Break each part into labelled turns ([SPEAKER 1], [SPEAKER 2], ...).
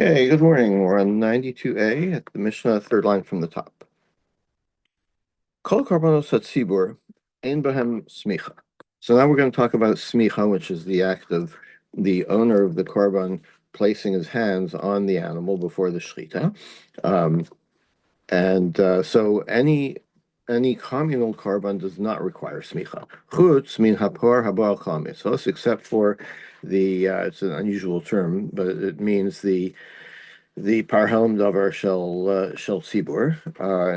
[SPEAKER 1] Okay, good morning. We're on 92a at the Mishnah, third line from the top. Kol karbanos hatzibur ein bahem smicha. So now we're going to talk about smicha, which is the act of the owner of the korban placing his hands on the animal before the shechita. So any communal korban does not require smicha. Chutz min hapor haba al mitzvos, except for the it's an unusual term, but it means the parhelm davar shel tzibur.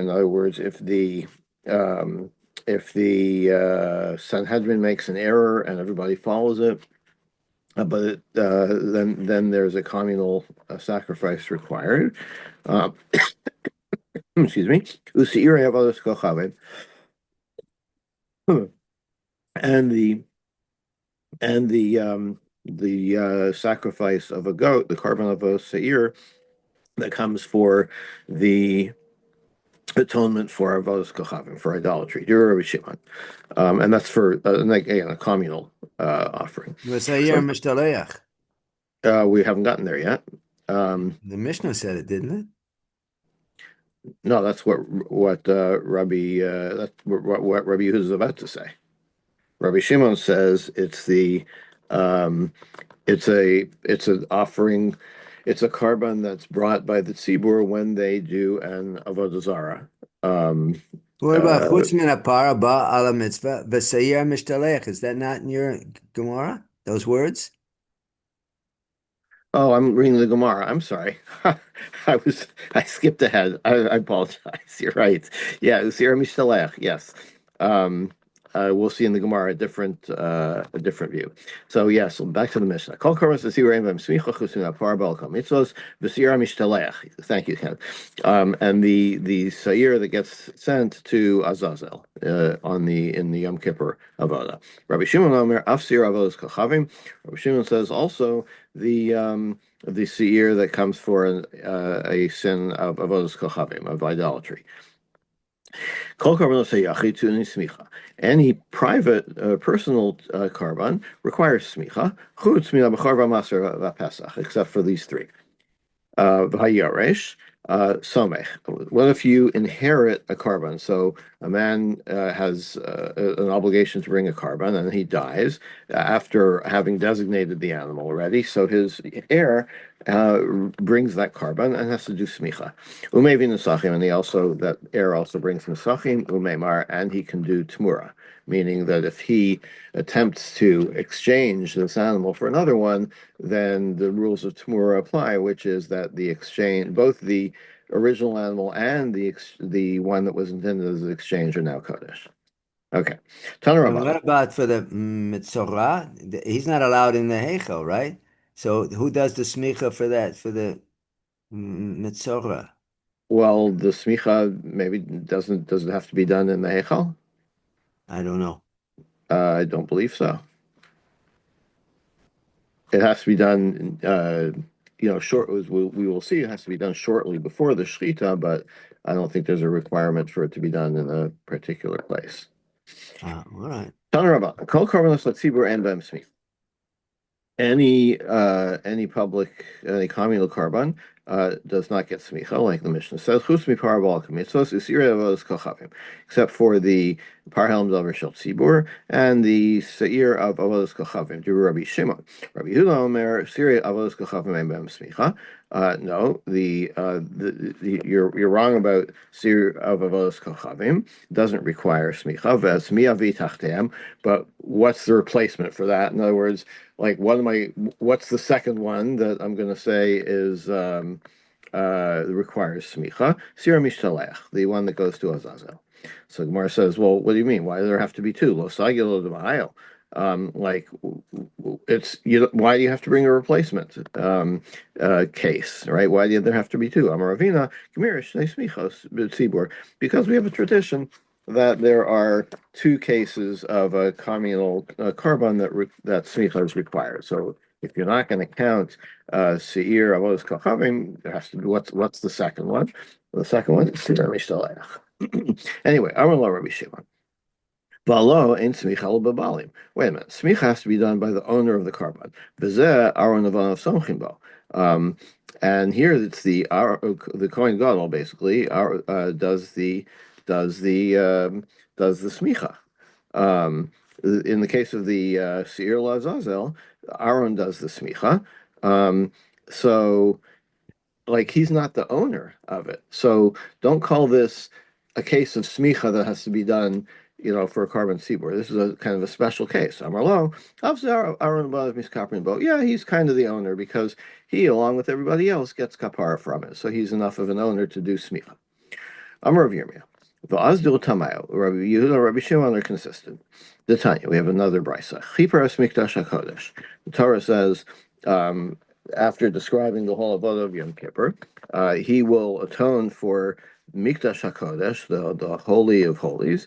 [SPEAKER 1] In other words, if the Sanhedrin makes an error and everybody follows it, then there's a communal sacrifice required. Excuse me. Usi'ir havados kochavim, and the sacrifice of a goat, the carbon of a seir, that comes for the atonement for avodas kochavim, for idolatry, Rabbi Shimon, and that's for again a communal offering. We haven't gotten there yet.
[SPEAKER 2] The Mishnah said it, didn't it?
[SPEAKER 1] No, that's what Rabbi that's what Rabbi Yehuda is about to say. Rabbi Shimon says it's an offering. It's a carbon that's brought by the tzibur when they do an avodah zarah.
[SPEAKER 2] What about chutz min hapara ba ala mitzvah v'seir mishtalech? Is that not in your Gemara? Those words?
[SPEAKER 1] Oh, I'm reading the Gemara. I'm sorry. I skipped ahead. I apologize. You're right. Yeah, Usira Mishtalech. Yes. We'll see in the Gemara a different view. So yes, back to the Mishnah. Kol korban v'sira im smicha chusin apar bal kol mitzvos v'sira mishtalech. Thank you, Ken. And the sair that gets sent to Azazel in the Yom Kippur avoda. Rabbi Shimon Omer afsir avodas kochavim. Rabbi Shimon says also the seir that comes for a sin of avodas kochavim, of idolatry. Any private, personal korban requires smicha, except for these three. Somech. What if you inherit a korban? So a man has an obligation to bring a korban, and he dies after having designated the animal already. So his heir brings that korban and has to do smicha. Umevi nesachim, and that heir also brings nesachim. Umemar, and he can do tmura, meaning that if he attempts to exchange this animal for another one, then the rules of Tamura apply, which is that the exchange, both the original animal and the one that was intended as an exchange, are now Kodesh. Okay.
[SPEAKER 2] And what about for the Mitzorah? He's not allowed in the Heichel, right? So who does the smicha for that, for the Mitzorah?
[SPEAKER 1] Well, the smicha maybe does it have to be done in the Heichel?
[SPEAKER 2] I don't know.
[SPEAKER 1] I don't believe so. It has to be done, short. We will see. It has to be done shortly before the shechita, but I don't think there's a requirement for it to be done in a particular place.
[SPEAKER 2] All right.
[SPEAKER 1] Any communal korban does not get smicha, like the Mishnah says, except for the parhelm davar shel tzibur and the seir of avodas kochavim. Do Rabbi Shimon, Rabbi Yehuda Omer, seir avodas kochavim ein b'hem smicha. No, you're wrong about seir of avodas kochavim. Doesn't require smicha. V'smiya v'tachteim. But what's the replacement for that? In other words, like what's the second one that I'm going to say is requires smicha? Sira mishtalech, the one that goes to Azazel. So Gemara says, well, what do you mean? Why do there have to be two? Lo sagil lo d'ma'ayil. Why do you have to bring a replacement case, right? Why do there have to be two? Amaravina, gemirish smichos b'tzibur, because we have a tradition that there are two cases of a communal korban that smicha is required. So if you're not going to count seir avodas kochavim, there has to be what's the second one? The second one is seir mishtalech. Anyway, Amar lo Rabbi Shimon. Valo ain't smicha l'babalim. Wait a minute. Smicha has to be done by the owner of the carbon. V'zeh aron avanav somchim bo. Um, and here it's the Kohen Gadol basically does the does the smicha. Um, in the case of the Seir Lazazel, Aaron does the smicha. Um, so like he's not the owner of it. So don't call this a case of smicha that has to be done, for a carbon seaboard. This is a kind of a special case. Amarlo, Aaron boat. Yeah, he's kind of the owner because he, along with everybody else, gets kapara from it. So he's enough of an owner to do smicha. Amar of Yirmiyah. Va'azdil Tamayo, Rabbi Yehuda, Rabbi Shimon are consistent. The Tanya, we have another brisa. Chiparas Mikdash HaKodesh. The Torah says, after describing the whole avodah of Yom Kippur, he will atone for Mikdash HaKodesh, the Holy of Holies.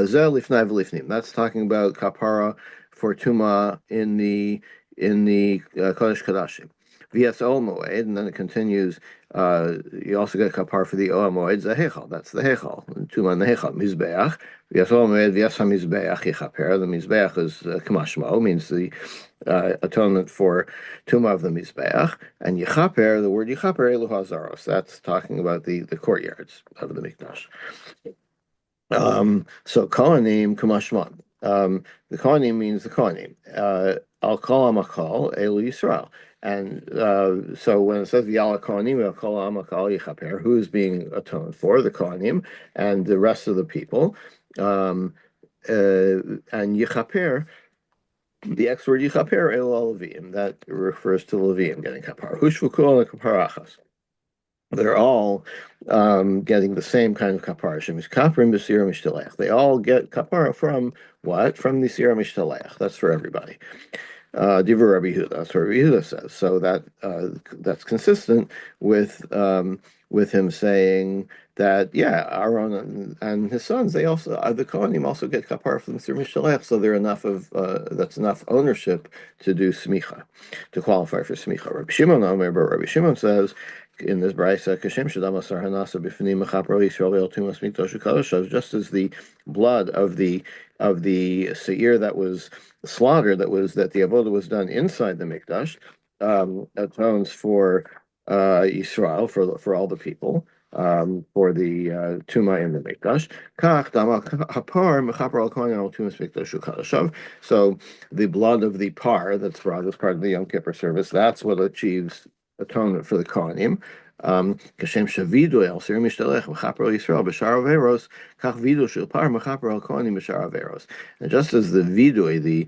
[SPEAKER 1] Zel Lifnai V'Lifnim. That's talking about kapara for Tuma in the Kodesh Kodashim. V'yas Ol Moed, and then it continues. You also get kapar for the Ol Moed Zehechal. That's the Hechal. Tuma and the Hechal Mizbeach. V'yas Ol Moed V'yas HaMizbeach Yichaper. The Mizbeach is Kamashmo, means the atonement for Tuma of the Mizbeach, and Yichaper. The word Yichaper Elu Hazaros. That's talking about the courtyards of the Mikdash. So Kohanim Kamashman. The Kohanim means the Kohanim. Al Kol Amakal Elu Yisrael. And so when it says Yala Kohanim, Al Kol Amakal Yichaper, who is being atoned for? The Kohanim and the rest of the people. And Yichaper, the X word Yichaper El Levim, that refers to Levim getting kapar. Hushvu Kol Kaparachas. They're all getting the same kind of kapara. Shemis kaprim b'sira mishtalech. They all get kapara from what? From the sira mishtalech. That's for everybody. Divrei Rabbi Yehuda. That's what Rabbi Yehuda says. So that's consistent with him saying that Aaron and his sons, they also the Kohanim also get kapara from the sira mishtalech. So they're enough of that's enough ownership to do smicha, to qualify for smicha. Rabbi Shimon Omer, but Rabbi Shimon says in this brayso, Kashem Shadam Asar Hanasa B'Fnim Mechapro Yisrael El Tumas Mikdash Kadoshav, just as the blood of the seir that was slaughtered, that the avodah was done inside the Mikdash, atones for Yisrael, for all the people. For the tuma in the mikdash, so the blood of the par that's brought as part of the Yom Kippur service, that's what achieves atonement for the Kohanim. Kashem shavidu el sir mishtalech mechaper Yisrael b'shar averos, kach vidu shel par mechaper el Kohanim b'shar averos. And just as the vidui, the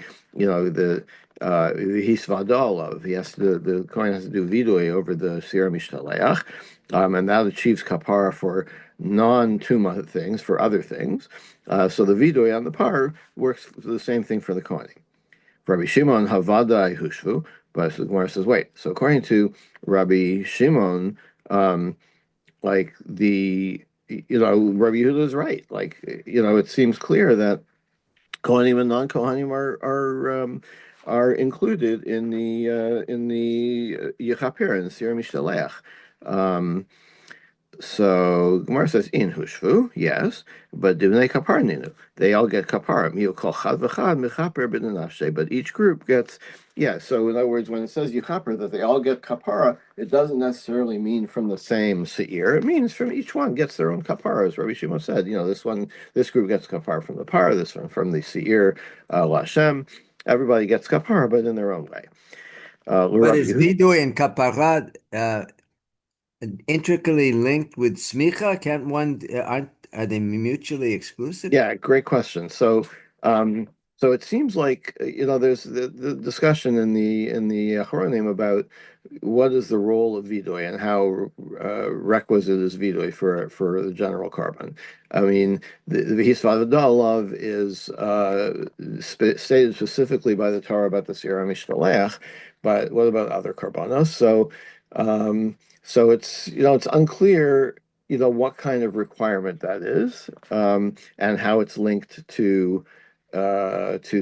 [SPEAKER 1] hisvadol, the Kohen has to do vidui over the sir mishtalech, and that achieves kapara for non-tuma things, for other things. So the vidui on the par works for the same thing for the Kohanim. Rabbi Shimon Havadai Hushvu, but the Gemara says, wait. So according to Rabbi Shimon, like Rabbi Yehuda is right. Like it seems clear that Kohanim and non-Kohanim are included in the Yechaper, in the Sira Mishtaleach. So Gemara says in Hushvu, yes, but Divnei Kapar Ninu. They all get kapara. You call chad v'chad mechaper b'nafshe, but each group gets, yeah. So in other words, when it says yuchaper that they all get kapara, it doesn't necessarily mean from the same seir. It means from each one gets their own kapara. As Rabbi Shimon said, this group gets kapara from the par, this one from the seir lashem. Everybody gets kapara, but in their own way.
[SPEAKER 2] But is vidui and kapara intricately linked with smicha? Can't one are they mutually exclusive?
[SPEAKER 1] Yeah, great question. So it seems like there's the discussion in the Achronim about what is the role of vidoy and how requisite is vidoy for the general carbon. I mean, the Hisvadalav is stated specifically by the Torah about the Sira Mishtaleach, but what about other carbonos? So it's unclear what kind of requirement that is, and how it's linked how it's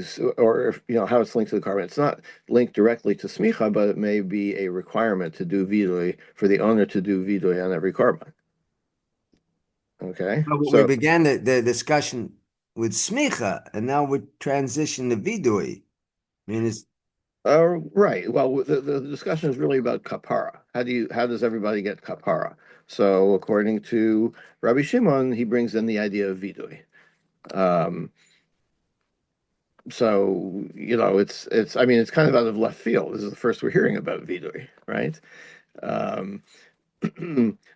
[SPEAKER 1] linked to the carbon. It's not linked directly to smicha, but it may be a requirement to do vidoy, for the owner to do vidoy on every carbon. Okay,
[SPEAKER 2] We
[SPEAKER 1] so
[SPEAKER 2] began the discussion with smicha, and now we're transitioning to vidui. I mean, it's
[SPEAKER 1] Right. Well, the discussion is really about kapara. How does everybody get kapara? So, according to Rabbi Shimon, he brings in the idea of vidui. Um, so, I mean, it's kind of out of left field. This is the first we're hearing about vidui, right? Um,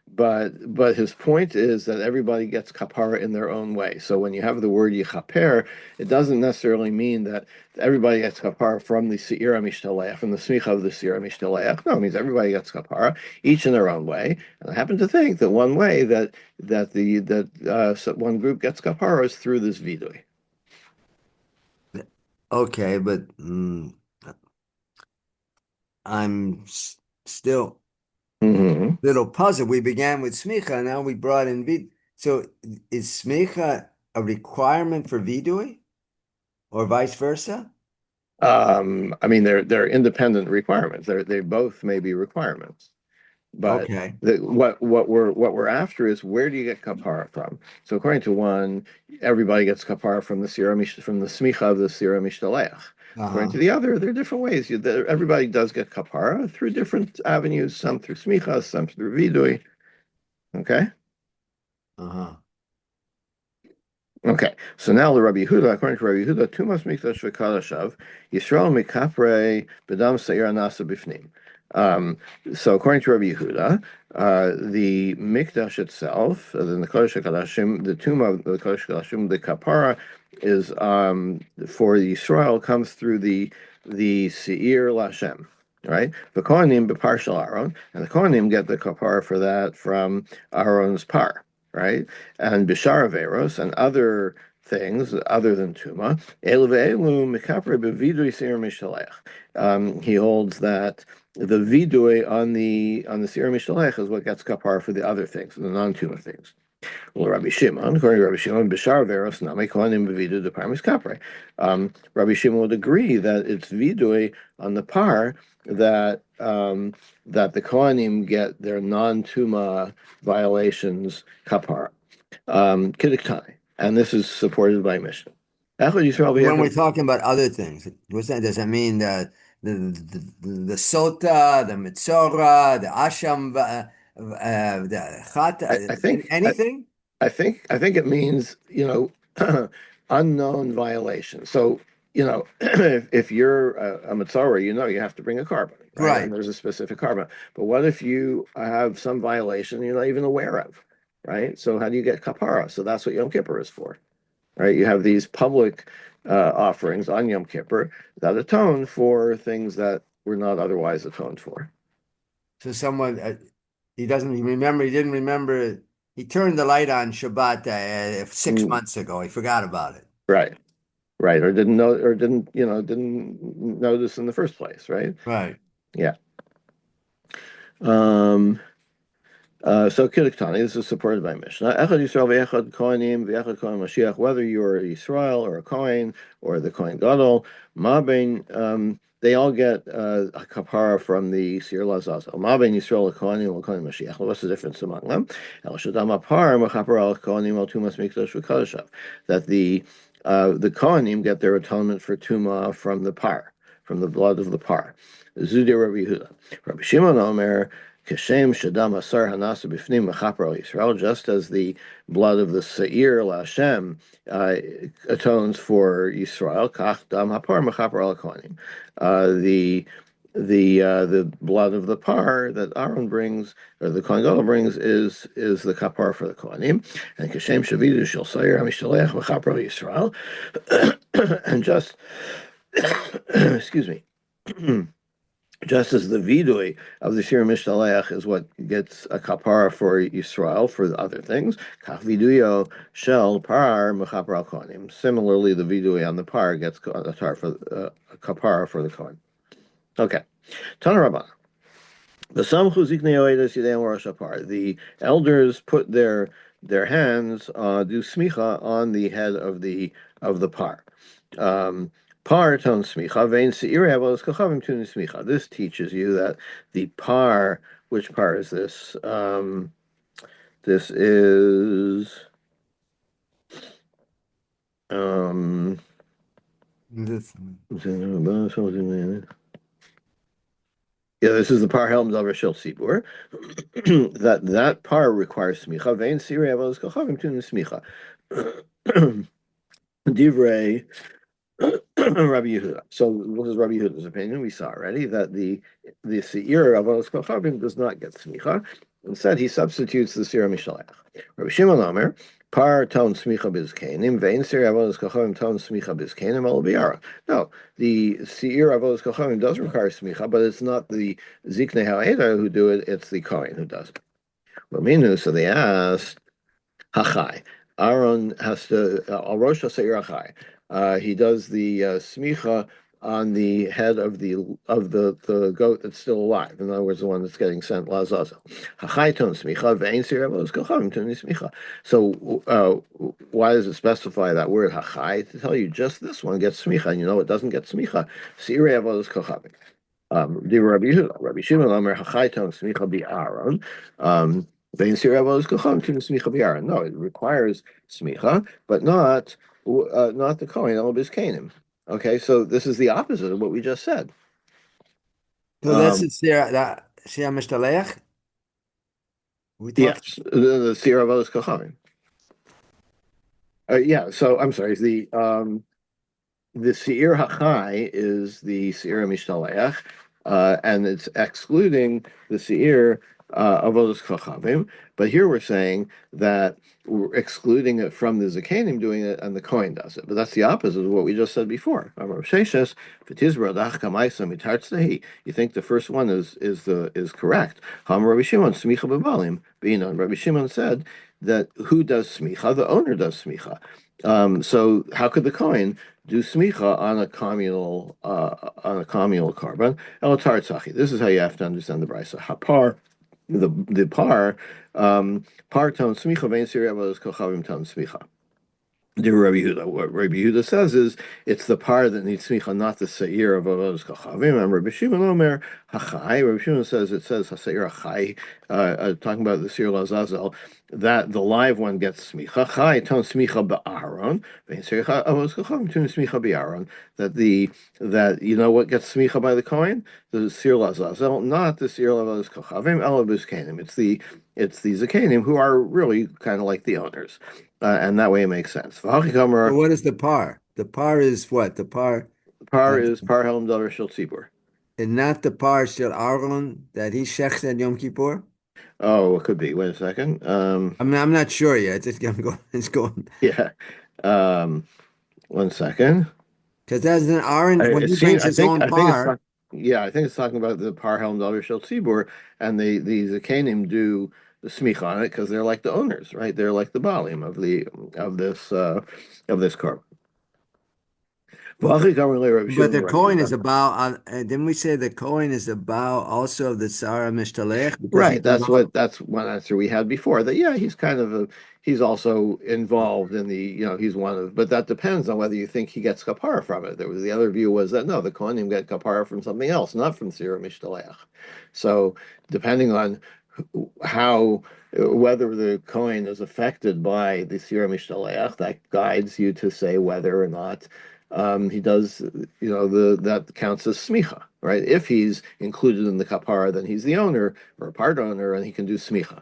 [SPEAKER 1] but his point is that everybody gets kapara in their own way. So when you have the word yichaper, it doesn't necessarily mean that everybody gets kapara from the seira mishtaleach, from the smicha of the seira mishtaleach. No, it means everybody gets kapara, each in their own way. And I happen to think that one way that one group gets kapara is through this vidui.
[SPEAKER 2] okay, but I'm still
[SPEAKER 1] Hmm.
[SPEAKER 2] little puzzled. We began with smicha, now we brought in vid. So is smicha a requirement for vidui or vice versa?
[SPEAKER 1] I mean, they're independent requirements. They both may be requirements. But
[SPEAKER 2] Okay.
[SPEAKER 1] what we're after is, where do you get kapara from? So according to one, everybody gets kapara from from the smicha of the sira mishtaleach. According to
[SPEAKER 2] Uh-huh.
[SPEAKER 1] the other, there are different ways. Everybody does get kapara through different avenues. Some through smicha, some through vidui. Okay.
[SPEAKER 2] Uh-huh.
[SPEAKER 1] Okay, so now the Rabbi Yehuda, according to Rabbi Yehuda, Tumas Mikdash v'Kadashav, Yisrael mikapre b'dam seir nasa bifnim. Um, so according to Rabbi Yehuda, the Mikdash itself, the Kodesh HaKadashim, the tomb of the Kodesh HaKadashim, the kapara is for Yisrael comes through the Seir Lashem. Right, the Kohanim beparshal Aaron, and the Kohanim get the kapara for that from Aaron's par, right? And Bishar Averos and other things other than Tuma, he holds that the vidui on the Sir Mishalech is what gets kapar for the other things, the non-Tuma things. Well, Rabbi Shimon, according to Rabbi Shimon, Bishar Veros Name Kohanim Bevidu de Parmis Kapre. Rabbi Shimon would agree that it's vidui on the par that the Kohanim get their non-Tuma violations kapar. Kidduktani, and this is supported by Mishnah. Echad Yisrael
[SPEAKER 2] When we're
[SPEAKER 1] v'echad.
[SPEAKER 2] talking about other things, does that mean that the sota, the mitzora, the asham, the
[SPEAKER 1] I,
[SPEAKER 2] chata,
[SPEAKER 1] I think I,
[SPEAKER 2] anything?
[SPEAKER 1] I think it means unknown violation. So if you're a mitzvah, you have to bring a carbon, right? And
[SPEAKER 2] Right.
[SPEAKER 1] there's a specific carbon. But what if you have some violation you're not even aware of, right? So how do you get kapara? So that's what Yom Kippur is for, right? You have these public offerings on Yom Kippur that atone for things that were not otherwise atoned for.
[SPEAKER 2] So someone he doesn't remember. He didn't remember. He turned the light on Shabbat six
[SPEAKER 1] Mm,
[SPEAKER 2] months ago. He forgot about it.
[SPEAKER 1] right, right, or didn't know, or didn't notice in the first place, right?
[SPEAKER 2] Right.
[SPEAKER 1] Yeah. Um, so Kidduktani, this is supported by Mishnah. Echad Yisrael ve'echad Kohanim ve'echad Kohen Mashiach, whether you're a Yisrael or a Kohen or the Kohen Gadol, Ma bein, they all get a kapara from the Sir Lazazel. Ma bein Yisrael Kohanim or Kohen Mashiach. What's the difference among them? El Shadam Apar Mechaper al Kohanim al Tumas Mikdash v'Kadashav. That the Kohanim get their atonement for Tuma from the par, from the blood of the par. Zudi Rabbi Yehuda. Rabbi Shimon Omer. Kashem Shadam Asar Hanasa Bifnim Mechaper Yisrael, just as the blood of the Seir Lashem atones for Yisrael, Kach Dam Hapar Mechaper Al Kohanim. The blood of the par that Aaron brings, or the Kohen Gadol brings, is the kapar for the Kohanim, and Kashem Shavidu Shel Seir Hamishtalech Mechaper Yisrael, and just excuse me. Just as the vidui of the Shir Mishtaleach is what gets a kapara for Yisrael for the other things, kach viduyo shel par mechaper al kohanim. Similarly, the vidui on the par gets a kapara for the kohen. Okay, Tana Rabban. The elders put their hands do smicha on the head of the par. Par ton smicha vein seirei avodas kochavim tun smicha. This teaches you that the par, which par is this? This is Um,
[SPEAKER 2] This-
[SPEAKER 1] yeah, this is the par helm davar shel tzibur. That par requires smicha. Vein sirei avodas kochavim tun smicha. Divrei Rabbi Yehuda. So what is Rabbi Yehuda's opinion? We saw already that the seir of Avodas Kochavim does not get smicha. Instead, he substitutes the seir mishalach. Rabbi Shimon Omer, par ton smicha bizkeinim, vein seir Avodas Kochavim ton smicha bizkeinim al biara. No, the seir of Avodas Kochavim does require smicha, but it's not the ziknei ha'eda who do it; it's the kohen who does it. Well, so they asked. Hachai. Aaron has to al rosh haseir hachai. He does the smicha on the head of the goat that's still alive. In other words, the one that's getting sent lazazel. Hachai ton smicha ve'ein sir avos kochavim ton smicha. So why does it specify that word hachai to tell you just this one gets smicha? And you know it doesn't get smicha. Sir avos kochavim. Rabbi Shimon Omer Hachaiton Smicha Bi'aron. Vein Siravo's Kochon Tim Smicha Bi'aron. No, it requires smicha, but not the Kohen El Bizkanim. Okay, so this is the opposite of what we just said.
[SPEAKER 2] So that's
[SPEAKER 1] Um,
[SPEAKER 2] the Sira that Sira Mishtaleach. We talked.
[SPEAKER 1] yes, the Siravo's Kochanim. Yeah, so I'm sorry. The Seir Hachai is the Seir Mishtaleach, and it's excluding the Seir Avodas Kochavim. But here we're saying that we're excluding it from the Zakanim doing it, and the Kohen does it. But that's the opposite of what we just said before. You think the first one is correct. Rabbi Shimon Smicha B'Balim. Rabbi Shimon said that who does smicha? The owner does smicha. So how could the Kohen do smicha on a communal carbon? Elatar This is how you have to understand the brisa. Hapar, the par, par ton smicha vein siri avodas kochavim ton smicha. The Rabbi Yehuda. What Rabbi Yehuda says is it's the par that needs smicha, not the seir of avodas kochavim. And Rabbi Shimon Omer hachai. Rabbi Shimon says it says haseir hachai, talking about the seir lazazel, that the live one gets smicha. Chai ton smicha ba'aron. Vein seir avodas kochavim ton smicha ba'aron. That you know what gets smicha by the Kohen? The seir lazazel, not the seir avodas kochavim. Elabus kanim. It's the zakanim who are really kind of like the owners. And that way it makes sense.
[SPEAKER 2] So
[SPEAKER 1] V'hachikamar,
[SPEAKER 2] what is the par? The par is what? The par
[SPEAKER 1] par
[SPEAKER 2] that
[SPEAKER 1] is par helm davar shel tzibur.
[SPEAKER 2] and not the par shel Aaron that he shechs at Yom Kippur.
[SPEAKER 1] Oh, it could be. Wait a second.
[SPEAKER 2] I mean, I'm not sure yet. I'm going. It's going
[SPEAKER 1] Yeah. Um, 1 second.
[SPEAKER 2] because that's an Aaron when
[SPEAKER 1] It
[SPEAKER 2] he
[SPEAKER 1] seems.
[SPEAKER 2] brings his own
[SPEAKER 1] I think it's
[SPEAKER 2] par.
[SPEAKER 1] yeah. I think it's talking about the par helm davar shel tzibur, and the zakanim do the smich on it because they're like the owners, right? They're like the balim of this car. V'hachikamar le Rabbi
[SPEAKER 2] But
[SPEAKER 1] Shimon
[SPEAKER 2] the
[SPEAKER 1] Rabbi
[SPEAKER 2] coin is
[SPEAKER 1] Yehuda.
[SPEAKER 2] about. Didn't we say the coin is about also the Sarah Mishtalech because
[SPEAKER 1] Right.
[SPEAKER 2] he's involved?
[SPEAKER 1] That's one answer we had before. That yeah, he's also involved in he's one of, but that depends on whether you think he gets kapara from it. There was the other view was that no, the Kohanim get kapara from something else, not from Sira Mishtaleach. So depending on how whether the Kohen is affected by the Sira Mishtaleach, that guides you to say whether or not he does, that counts as smicha, right? If he's included in the kapara, then he's the owner or a part owner, and he can do smicha,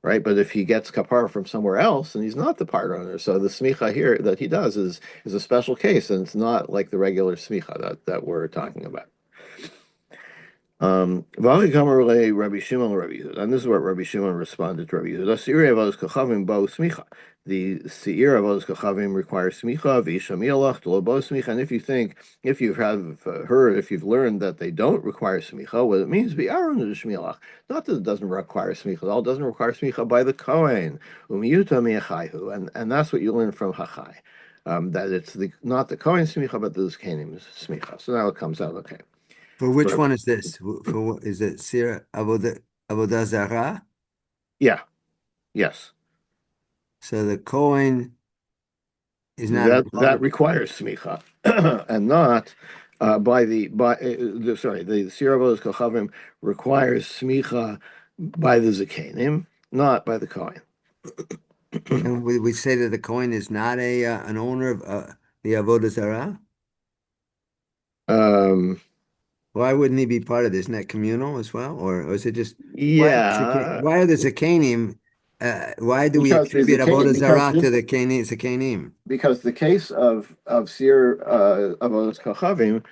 [SPEAKER 1] right? But if he gets kapara from somewhere else, and he's not the part owner, so the smicha here that he does is a special case, and it's not like the regular smicha that we're talking about. Rabbi Shimon Rabbi Yehuda, and this is what Rabbi Shimon responded to Rabbi Yehuda. Seir avodas kochavim bo smicha. The seir avodas kochavim requires smicha v'ishamielach to bo smicha. And if you have heard, if you've learned that they don't require smicha, what it means be aron shmielach. Not that it doesn't require smicha. It all doesn't require smicha by the kohen umiyuta miachayhu, and that's what you learn from hachai. That it's not the kohen smicha, but the zkanim smicha. So now it comes out okay.
[SPEAKER 2] For which one is this? For what is it? Sir Avodah Zarah?
[SPEAKER 1] Yeah. Yes.
[SPEAKER 2] So the coin is not
[SPEAKER 1] That
[SPEAKER 2] involved.
[SPEAKER 1] requires smicha, and not the Sira Avodas Kochavim requires smicha by the zakanim, not by the kohen.
[SPEAKER 2] And we say that the coin is not a an owner of the Avodah Zarah?
[SPEAKER 1] Um,
[SPEAKER 2] Why wouldn't he be part of this? Isn't that communal as well? Or is it just
[SPEAKER 1] yeah,
[SPEAKER 2] why are the Zakanim why do we
[SPEAKER 1] because the
[SPEAKER 2] attribute
[SPEAKER 1] Zaka-
[SPEAKER 2] Avodah
[SPEAKER 1] because
[SPEAKER 2] Zarah to
[SPEAKER 1] this
[SPEAKER 2] the Zakanim?
[SPEAKER 1] because the case of Sir of Oz Kachavim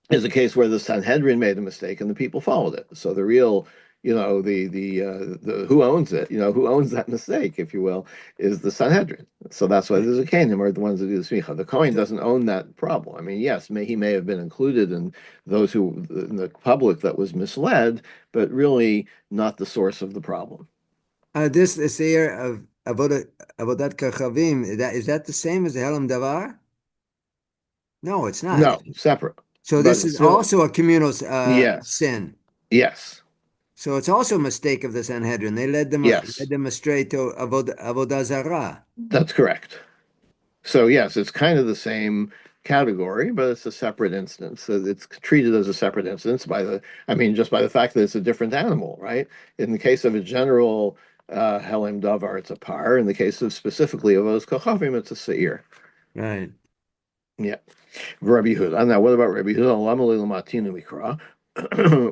[SPEAKER 1] is a case where the Sanhedrin made a mistake and the people followed it. So the real, the who owns it, who owns that mistake, if you will, is the Sanhedrin. So that's why there's a Canim are the ones that do the smicha. The Kohen
[SPEAKER 2] So,
[SPEAKER 1] doesn't own that problem. I mean, yes, he may have been included in those who in the public that was misled, but really not the source of the problem.
[SPEAKER 2] this year of Avodat Kachavim, is that the same as the Helam Davar? No, it's not.
[SPEAKER 1] No, separate,
[SPEAKER 2] So
[SPEAKER 1] but
[SPEAKER 2] this
[SPEAKER 1] it's
[SPEAKER 2] is
[SPEAKER 1] still
[SPEAKER 2] also a communal
[SPEAKER 1] yes,
[SPEAKER 2] sin.
[SPEAKER 1] yes,
[SPEAKER 2] So it's also a mistake of the Sanhedrin. They led
[SPEAKER 1] yes.
[SPEAKER 2] them astray to Avodah Zarah.
[SPEAKER 1] That's correct. So yes, it's kind of the same category, but it's a separate instance. So it's treated as a separate instance I mean, just by the fact that it's a different animal, right? In the case of a general Helim Davar, it's a par. In the case of specifically of those Kochavim, it's a Seir.
[SPEAKER 2] Right.
[SPEAKER 1] Yeah. Rabbi Yehuda. Now, what about Rabbi Yehuda? Lama Matinu Mikra.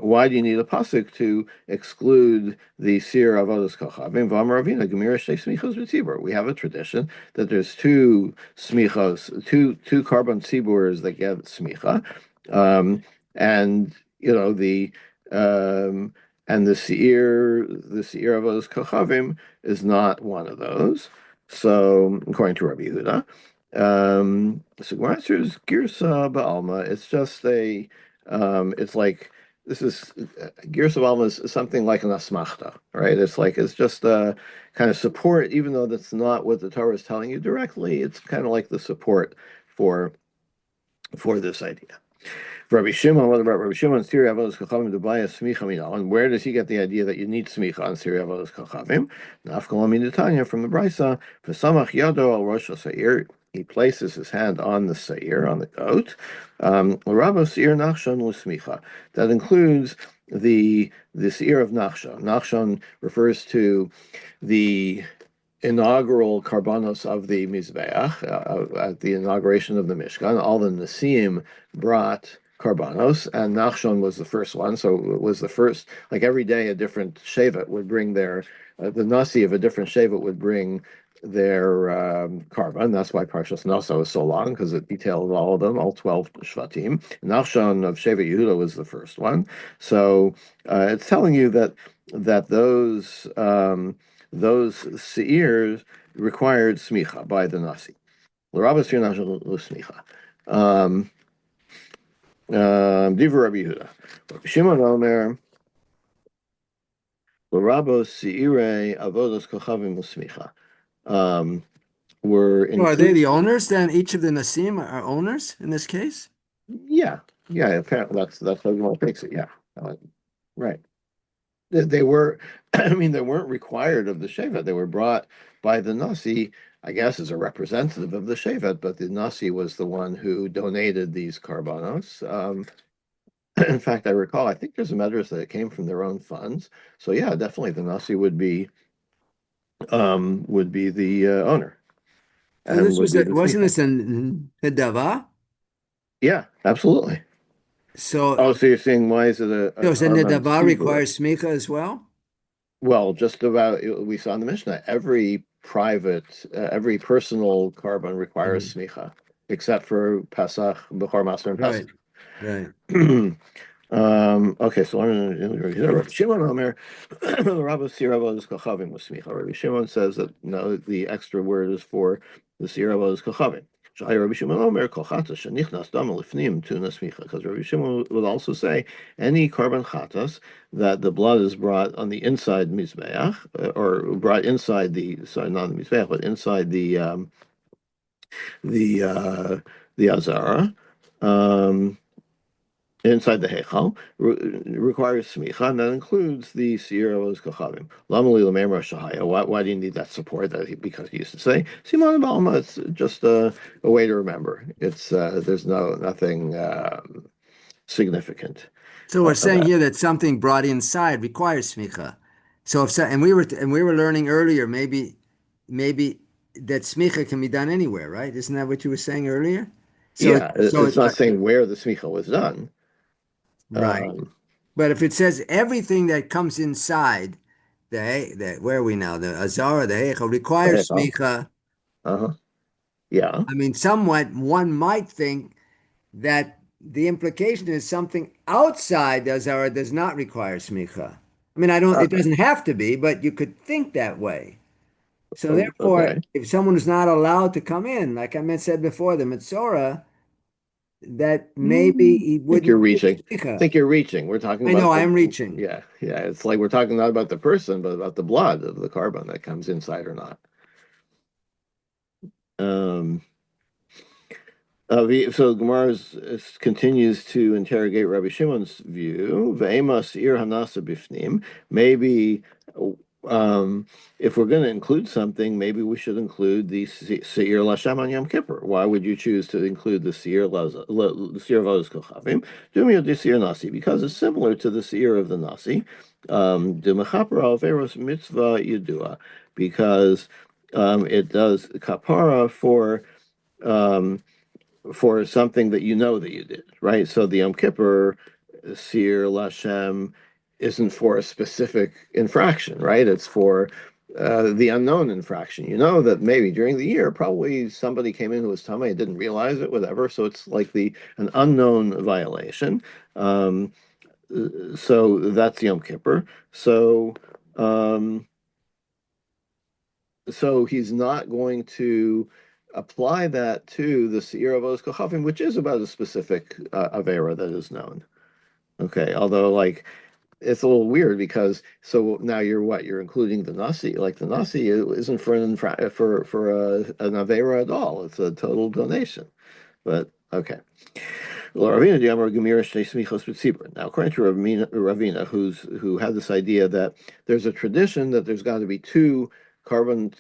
[SPEAKER 1] Why do you need a pasuk to exclude the seer of others kachavim? V'amar Ravina Gemira Shtei Smichos B'Tzibur. We have a tradition that there's two smichos, two carbon tziburs that get smicha, um, and the um, and the seer of others kachavim is not one of those. So, according to Rabbi Yehuda. So Gemara answers Girsa Ba'alma. It's just it's like this is Girsa Ba'alma is something like an asmachta, right? It's just a kind of support, even though that's not what the Torah is telling you directly. It's kind of like the support for for this idea. Rabbi Shimon, what about Rabbi Shimon? Siri Avodas Kachavim Dubaya Smicha Minal. And where does he get the idea that you need Smicha on Siri Avodas Kachavim? Nafkalam Minutanya from the Brisa. V'samach Yado al Rosh Seir. He places his hand on the Seir, on the goat. Rabbo Seir Nachshon L'Smicha. That includes the Seir of Nachshon. Nachshon refers to the inaugural karbanos of the Mizbeach, at the inauguration of the Mishkan. All the Nasiim brought karbanos, and Nachshon was the first one. So it was the first, like every day a different Shevet would bring the Nasi of a different Shevet would bring their karban. That's why Parshas Naso is so long, because it detailed all of them, all 12 Shvatim. Nachshon of Shevet Yehuda was the first one. So it's telling you that those seirs required smicha by the Nasi. L'Rabba seir nachshon l'smicha. Divrei Rabbi Yehuda. Rabbi Shimon Omer, l'Rabba seirei avodos kochavim l'smicha. Were
[SPEAKER 2] So are they
[SPEAKER 1] included.
[SPEAKER 2] the owners then? Each of the Nasim are owners in this case?
[SPEAKER 1] Yeah, yeah. Apparently, that's how Gemara takes it. Yeah, right. They were, I mean, they weren't required of the Shevet. They were brought by the Nasi, I guess, as a representative of the Shevet, but the Nasi was the one who donated these karbanos. In fact, I recall, I think there's a medrash that it came from their own funds. So yeah, definitely the Nasi would be the owner
[SPEAKER 2] So
[SPEAKER 1] and would be the
[SPEAKER 2] wasn't
[SPEAKER 1] smicha.
[SPEAKER 2] this an Nedava?
[SPEAKER 1] Yeah, absolutely.
[SPEAKER 2] So,
[SPEAKER 1] Oh, so you're saying why is it a
[SPEAKER 2] does a
[SPEAKER 1] carbon
[SPEAKER 2] Nedava
[SPEAKER 1] tzibur?
[SPEAKER 2] require smicha as well?
[SPEAKER 1] Well, just about we saw in the Mishnah, every personal carbon requires
[SPEAKER 2] Mhm.
[SPEAKER 1] smicha, except for Pesach, Bechor Maser, and
[SPEAKER 2] Right,
[SPEAKER 1] Pesach.
[SPEAKER 2] right.
[SPEAKER 1] Okay, so Rabbi Shimon Omer, Rabbi Siravo is Kochavim with smicha. Rabbi Shimon says that no, the extra word is for the Siravo is Kochavim. Shai Rabbi Shimon Omer Kolchata Shenichnas Dam Lifnim Tuna Smicha, because Rabbi Shimon would also say any carbon chatas that the blood is brought on the inside mizbeach, or brought inside sorry, not the mizbeach, but inside the uh, the azara. Um, Inside the Heichal requires smicha, and that includes the Sierra Los Kachavim. Lamali Lamemra Shahaya. Why do you need that support? Because he used to say Simon Balma. It's just a way to remember. It's there's nothing significant
[SPEAKER 2] So we're saying
[SPEAKER 1] about
[SPEAKER 2] here
[SPEAKER 1] it.
[SPEAKER 2] that something brought inside requires smicha. So if so, and we were learning earlier, maybe that smicha can be done anywhere, right? Isn't that what you were saying earlier? So
[SPEAKER 1] Yeah,
[SPEAKER 2] so
[SPEAKER 1] it's not saying where the smicha was done.
[SPEAKER 2] right.
[SPEAKER 1] Um,
[SPEAKER 2] But if it says everything that comes inside the where are we now? The Azara, the Heichal requires
[SPEAKER 1] uh-huh.
[SPEAKER 2] smicha.
[SPEAKER 1] Yeah.
[SPEAKER 2] I mean, somewhat one might think that the implication is something outside the Azara does not require smicha. I mean, I don't, it
[SPEAKER 1] Okay.
[SPEAKER 2] doesn't have to be, but you could think that way. So therefore,
[SPEAKER 1] Okay.
[SPEAKER 2] if someone is not allowed to come in, like I said before, the Mitzora, that maybe
[SPEAKER 1] Mm,
[SPEAKER 2] he
[SPEAKER 1] I think you're
[SPEAKER 2] wouldn't give
[SPEAKER 1] reaching. I
[SPEAKER 2] smicha.
[SPEAKER 1] think you're reaching. We're talking
[SPEAKER 2] I know
[SPEAKER 1] about
[SPEAKER 2] I
[SPEAKER 1] the,
[SPEAKER 2] am reaching.
[SPEAKER 1] yeah, yeah. It's like we're talking not about the person, but about the blood of the carbon that comes inside or not. Um, so Gemara continues to interrogate Rabbi Shimon's view. Ve'emas ir hanasa bifnim. Maybe um, if we're going to include something, maybe we should include the seir lashem on Yom Kippur. Why would you choose to include the seir vos kochavim? Dumio de seir nasi, because it's similar to the seir of the nasi. The mechaper al veros mitzvah yedua, because it does kapara um, for something that you know that you did, right? So the Yom Kippur Sir Lashem isn't for a specific infraction, right? It's for the unknown infraction. You know that maybe during the year, probably somebody came in who was tummy and didn't realize it, whatever. So it's like the an unknown violation. Um, so that's Yom Kippur. So um, so he's not going to apply that to the Seir of Oz Kochavim, which is about a specific Avera that is known. Okay, although like it's a little weird because so now you're what? You're including the Nasi. Like the Nasi isn't for an Avera at all. It's a total donation. But okay. Now, according to Ravina, who had this idea that there's a tradition that there's got to be two communal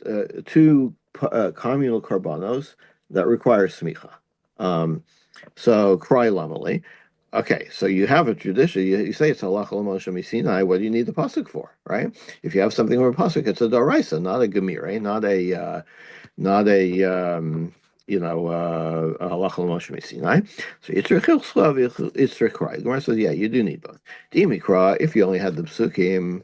[SPEAKER 1] carbonos that require smicha. Um, so cry lamali. Okay, so you have a tradition. You say it's halacha l'moshe Sinai. What do you need the pasuk for, right? If you have something from a pasuk, it's a daraisa, not a gemire, not a a halacha l'moshe Sinai. So Yitzchak Hilchla, Yitzchak Krai. The Gemara says, yeah, you do need both. Dimikra, if you only had the psukim,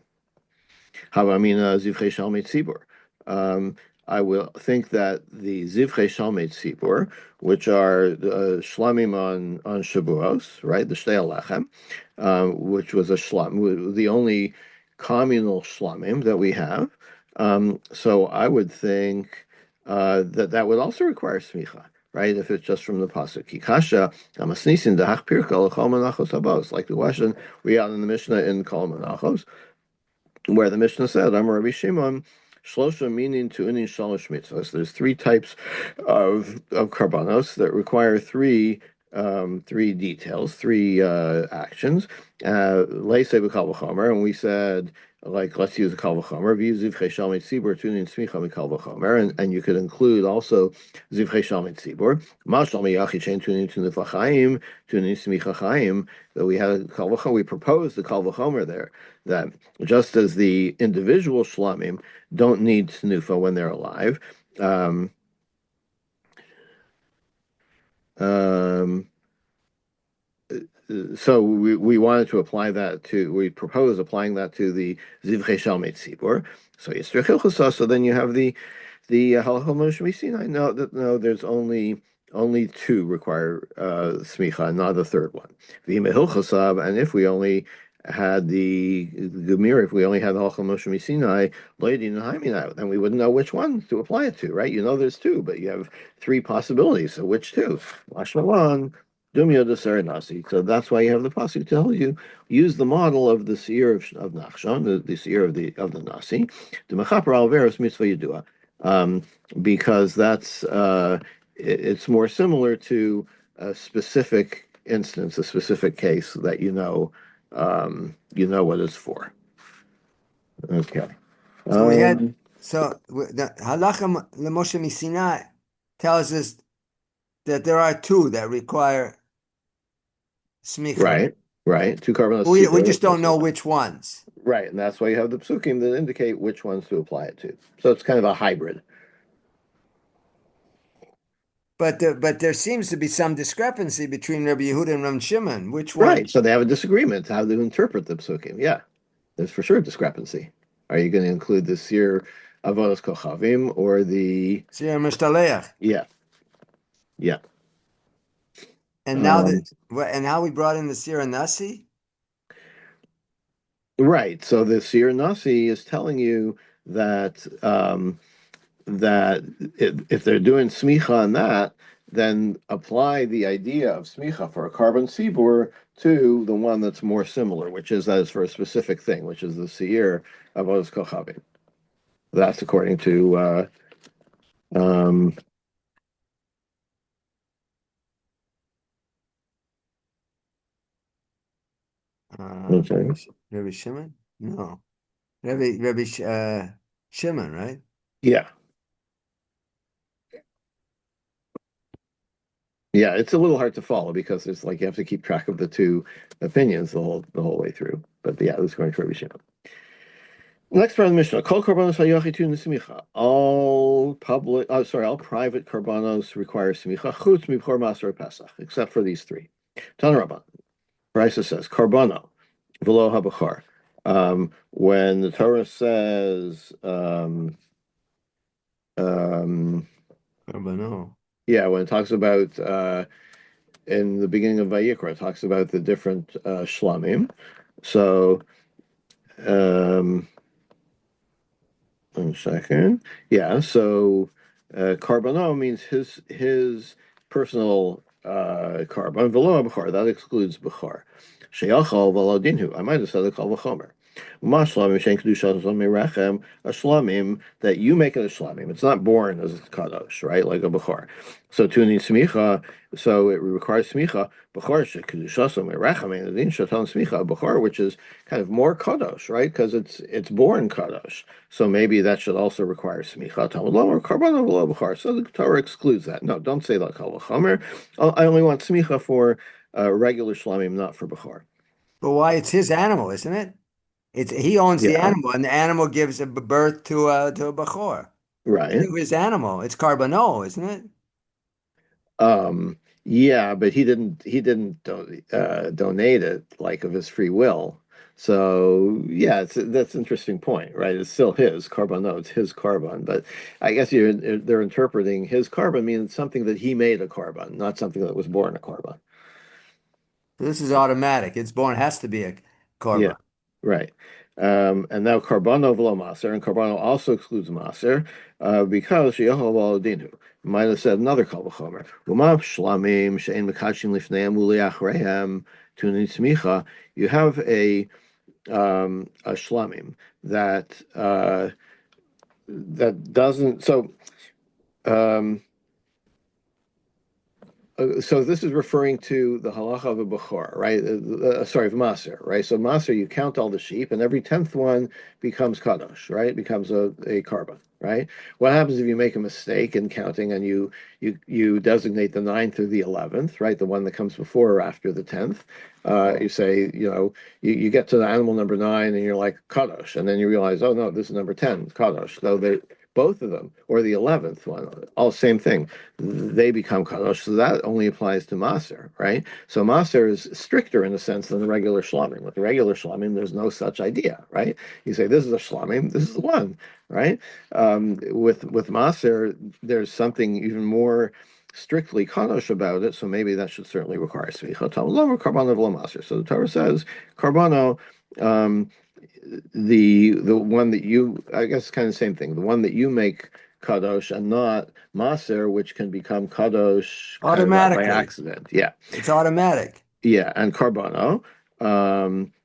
[SPEAKER 1] Havamina Zivchei Shalmei Tzibur. Um, I will think that the Zivchei Shalmei Tzibur, which are the shlamim on Shavuos, right, the Shtei Alechem, which was a shlam, the only communal shlamim that we have. So I would think that that would also require smicha, right? If it's just from the pasuk, Kikasha, Amasnisin Dahach Pirka L'Chol Menachos Habos, like the question we had in the Mishnah in Kol Menachos, where the Mishnah said, "I'm Rabbi Shimon, shlosha meaning to unin shalosh mitzvahs." There's three types of karbanos that require three details, three actions. Leisei b'kal v'chomer, and we said like let's use a kal v'chomer. V'yu zivchei shalmei tzibur tunin smicha mikal v'chomer, and you could include also zivchei shalmei tzibur. Mal shalmei yachi chen tunin tunifachayim tunin smicha chayim. That we had a kal v'chomer. We proposed the kal v'chomer there that just as the individual shlamim don't need snufa when they're alive. Um, um, so we wanted to apply that to, we propose applying that to the Zivchei Shalmei Tzibor. So Yisrei Chilchasa, so then you have the Halachah Moshe Sinai. No, there's only two require smicha, not the third one. V'ime Hilchasab, and if we only had the Gemir, if we only had the Halachah Moshe Sinai, Lady Nahaimina, then we wouldn't know which one to apply it to, right? You know there's two, but you have three possibilities. So which two? Lashmalan. Dumya de Nasi. So that's why you have the pasuk to tell you use the model of the seer of Nachshon, the seer of the Nasi, the mechaper alveros mitzvah yedua, because that's it's more similar to a specific instance, a specific case that you know what it's for. Okay.
[SPEAKER 2] So we had
[SPEAKER 1] Um,
[SPEAKER 2] the halacha leMoshe Sinai tells us that there are two that require smicha.
[SPEAKER 1] right, right. Two carbon
[SPEAKER 2] We
[SPEAKER 1] sibur.
[SPEAKER 2] just don't know which ones.
[SPEAKER 1] Right, and that's why you have the psukim that indicate which ones to apply it to. So it's kind of a hybrid.
[SPEAKER 2] But there seems to be some discrepancy between Rabbi Yehuda and Rabbi Shimon. Which
[SPEAKER 1] Right,
[SPEAKER 2] one?
[SPEAKER 1] so they have a disagreement how to interpret the psukim. Yeah, there's for sure discrepancy. Are you going to include the Sir Avodas Kochavim or the
[SPEAKER 2] Sir Mishtaleach.
[SPEAKER 1] yeah, yeah.
[SPEAKER 2] And now that
[SPEAKER 1] Um,
[SPEAKER 2] and how we brought in the Sir Nasi?
[SPEAKER 1] right. So the Sir Nasi is telling you that if they're doing smicha on that, then apply the idea of smicha for a carbon sibur to the one that's more similar, which is that is for a specific thing, which is the seir of Oz Kochavim. That's according to um, okay.
[SPEAKER 2] Rabbi Shimon? No. Shimon, right?
[SPEAKER 1] Yeah, yeah. It's a little hard to follow because it's like you have to keep track of the two opinions the whole way through. But yeah, this is going to Rabbi Shimon. Next part of the Mishnah, Kol Karbanos Hayachitu Nesmicha. All private Karbanos require Smicha, Chutz Mibchor Maser Pesach, except for these three. Tan Rabban, Brisa says, Karbano, Velo HaBachar. When the Torah says, um,
[SPEAKER 2] No.
[SPEAKER 1] yeah, when it talks about, in the beginning of Vayikra, it talks about the different shlamim. So, um, 1 second. Yeah, so carbano means his personal carbon. Velo b'char, that excludes b'char. Sheyachal v'lo dinhu. I might have said it called v'chomer. Mashlamim shein kedusha rechem, a shlamim that you make it a shlamim. It's not born as a kadosh, right? Like a b'char. So tuni smicha, so it requires smicha. B'char shekedusha rechem, and adin shatan smicha b'char, which is kind of more kadosh, right? Because it's born kadosh. So maybe that should also require smicha. Talmud lomer karbano v'lo b'char. So the Torah excludes that. No, don't say that kal v'chomer. I only want smicha for regular shlamim, not for b'char.
[SPEAKER 2] But why? It's his animal, isn't it? It's he owns the
[SPEAKER 1] Yeah,
[SPEAKER 2] animal, and the animal gives a birth to a bachor.
[SPEAKER 1] right.
[SPEAKER 2] It's his animal. It's carbano, isn't it?
[SPEAKER 1] Yeah, but he didn't donate it like of his free will. So yeah, that's an interesting point, right? It's still his carbon. No, it's his carbon, but I guess they're interpreting his carbon means something that he made a carbon, not something that was born a carbon.
[SPEAKER 2] This is automatic. It's born has to be a
[SPEAKER 1] Yeah,
[SPEAKER 2] korban.
[SPEAKER 1] right. And now carbano v'lo maser, and carbano also excludes maser because sheyachol dinu. Might have said another kal v'chomer. Umav shlamim she'en mekachim lifneim uliachreihem tunin smicha. You have a shlamim that doesn't. Um, so this is referring to the halacha of a bechor, right? Sorry, of maser, right? So maser, you count all the sheep, and every 10th one becomes kadosh, right? It becomes a carbon, right? What happens if you make a mistake in counting and you designate the ninth or the 11th, right? The one that comes before or after the 10th. You say, you get to the animal number 9 and you're like kadosh, and then you realize, oh no, this is number 10, kadosh. So they both of them, or the 11th one, all same thing, they become kadosh. So that only applies to maser, right? So maser is stricter in a sense than the regular shlamim. With the regular shlamim, there's no such idea, right? You say this is a shlamim, this is one, right? With maser, there's something even more strictly kadosh about it. So maybe that should certainly require smicha. So the Torah says carbano. Um, the one that you, I guess kind of the same thing, the one that you make kadosh and not maser, which can become kadosh kind of by
[SPEAKER 2] Automatically.
[SPEAKER 1] accident. Yeah,
[SPEAKER 2] It's automatic.
[SPEAKER 1] yeah, and carbano.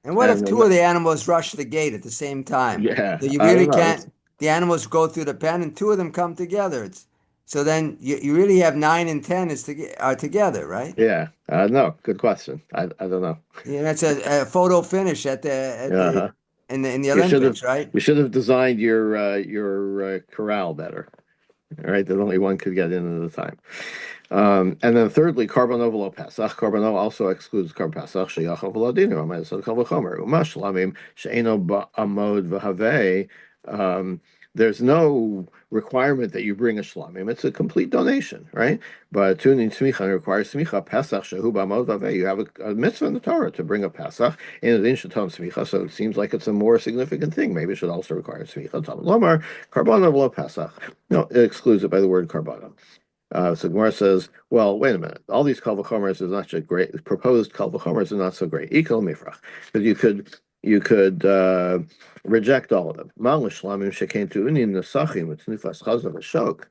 [SPEAKER 2] And what
[SPEAKER 1] And
[SPEAKER 2] if two of the animals rush the gate at the same time?
[SPEAKER 1] yeah,
[SPEAKER 2] So you
[SPEAKER 1] I
[SPEAKER 2] really
[SPEAKER 1] don't know. It's,
[SPEAKER 2] can't, the animals go through the pen and two of them come together. So then you really have 9 and 10 are together, right?
[SPEAKER 1] yeah, no, good question. I don't know.
[SPEAKER 2] Yeah, that's a photo finish at the
[SPEAKER 1] Uh-huh.
[SPEAKER 2] in the
[SPEAKER 1] You should have
[SPEAKER 2] Olympics, right?
[SPEAKER 1] you should have designed your corral better. All right, that only one could get in at a time. And then thirdly, carbon ovalo pesach. Carbon also excludes carbon pesach. Sheyachav v'ladinu. Amay so kal v'chomer. Umash lamim she'eno amod v'havei. Um, there's no requirement that you bring a shlamim. It's a complete donation, right? But tuning smicha requires smicha pesach shehu b'amod v'havei. You have a mitzvah in the Torah to bring a pesach in addition to smicha. So it seems like it's a more significant thing. Maybe it should also require smicha. Talmud lomar carbon ovalo pesach. No, it excludes it by the word carbon. So Gemara says, well, wait a minute. All these kal v'chomers is not so great. Proposed kal v'chomers are not so great. Ikal mifrach, because you could reject all of them. Mal shlamim shekain tu'unin nesachim with nifas chazav v'shok.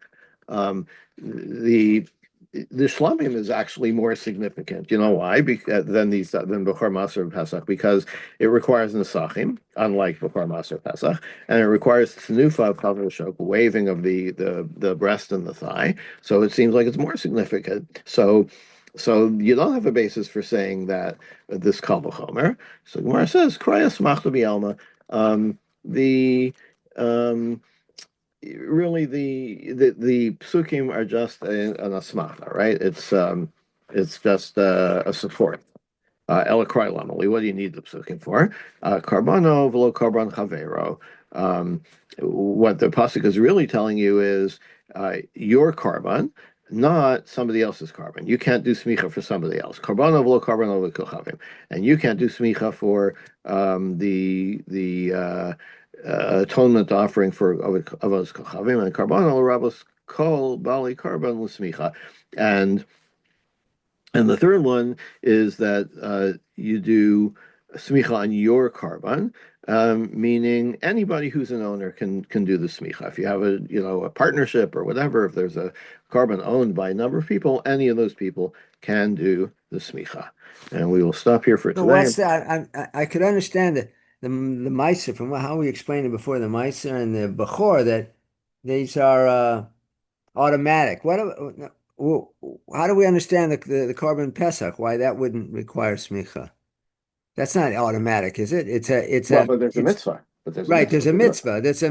[SPEAKER 1] Um, the the shlamim is actually more significant. You know why? Than b'chor maser and pesach, because it requires nesachim, unlike b'chor maser pesach, and it requires tenufa of waving of the breast and the thigh. So it seems like it's more significant. So you don't have a basis for saying that this kal v'chomer. So Gemara says, "Krayas machta bi'alma." The really the psukim are just an asmata, right? It's just a support. Ela Krai Lamali, what do you need the psukim for? Carbano velo carbon chavero. What the pasuk is really telling you is your carbon, not somebody else's carbon. You can't do smicha for somebody else. Carbano velo carbon velo kochavim, and you can't do smicha for the atonement offering for avos kochavim and carbano rabos kol bali carbon l'smicha, and the third one is that you do smicha on your carbon, meaning anybody who's an owner can do the smicha. If you have a partnership or whatever, if there's a carbon owned by a number of people, any of those people can do the smicha. And we will stop here for
[SPEAKER 2] So
[SPEAKER 1] today.
[SPEAKER 2] what's that? I could understand the Meiser from how we explained it before, the Meiser and the Bechor, that these are automatic. How do we understand the carbon Pesach? Why that wouldn't require smicha? That's not automatic, is it?
[SPEAKER 1] Well, but there's a
[SPEAKER 2] It's
[SPEAKER 1] mitzvah. But there's a
[SPEAKER 2] right. There's
[SPEAKER 1] mitzvah
[SPEAKER 2] a
[SPEAKER 1] to do it.
[SPEAKER 2] mitzvah. That's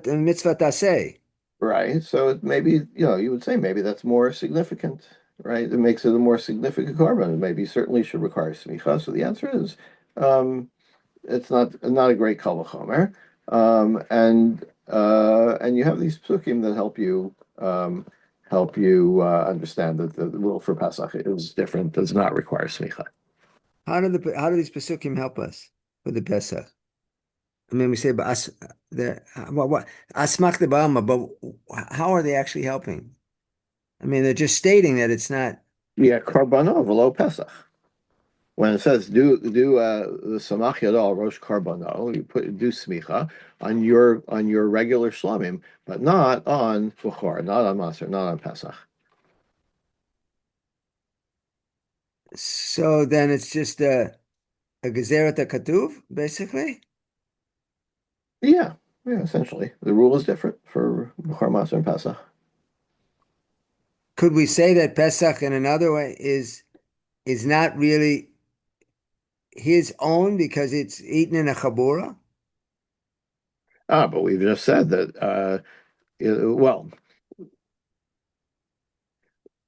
[SPEAKER 2] a mitzvah taseh.
[SPEAKER 1] Right. So maybe, you would say maybe that's more significant, right? It makes it a more significant carbon. It maybe certainly should require smicha. So the answer is um, it's not a great kal vachomer. And you have these psukim that help you understand that the rule for Pesach is different, does not require smicha.
[SPEAKER 2] How do these pesukim help us with the Pesach? I mean, we say, but what asmach the ba'alma, but how are they actually helping? I mean, they're just stating that it's not.
[SPEAKER 1] Yeah, karbano v'lo Pesach. When it says do the samach yadal rosh karbano, you do smicha on your regular shlamim, but not on bukhar, not on maser, not on Pesach.
[SPEAKER 2] So then it's just a gezeret katuv, basically.
[SPEAKER 1] Yeah, yeah, essentially the rule is different for bukhar, maser, and Pesach.
[SPEAKER 2] Could we say that Pesach in another way is not really his own because it's eaten in a chabura?
[SPEAKER 1] But we've just said that. Well,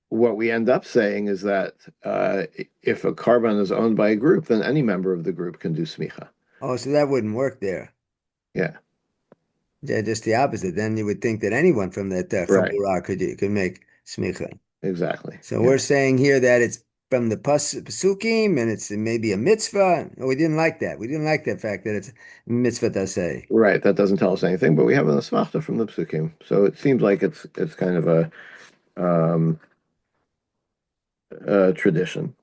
[SPEAKER 1] what we end up saying is that if a carbon is owned by a group, then any member of the group can do smicha.
[SPEAKER 2] Oh, so that wouldn't work there.
[SPEAKER 1] Yeah,
[SPEAKER 2] Yeah, just the opposite. Then you would think that anyone from that
[SPEAKER 1] right,
[SPEAKER 2] chabura could make smicha.
[SPEAKER 1] exactly.
[SPEAKER 2] So
[SPEAKER 1] Yeah.
[SPEAKER 2] we're saying here that it's from the pasukim and it's maybe a mitzvah. No, we didn't like that. We didn't like that fact that it's mitzvah taseh.
[SPEAKER 1] Right, that doesn't tell us anything, but we have an asmachta from the psukim, so it seems like it's kind of um, a tradition.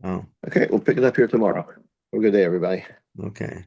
[SPEAKER 2] Oh,
[SPEAKER 1] Okay, we'll pick it up here tomorrow. Have a good day, everybody.
[SPEAKER 2] okay.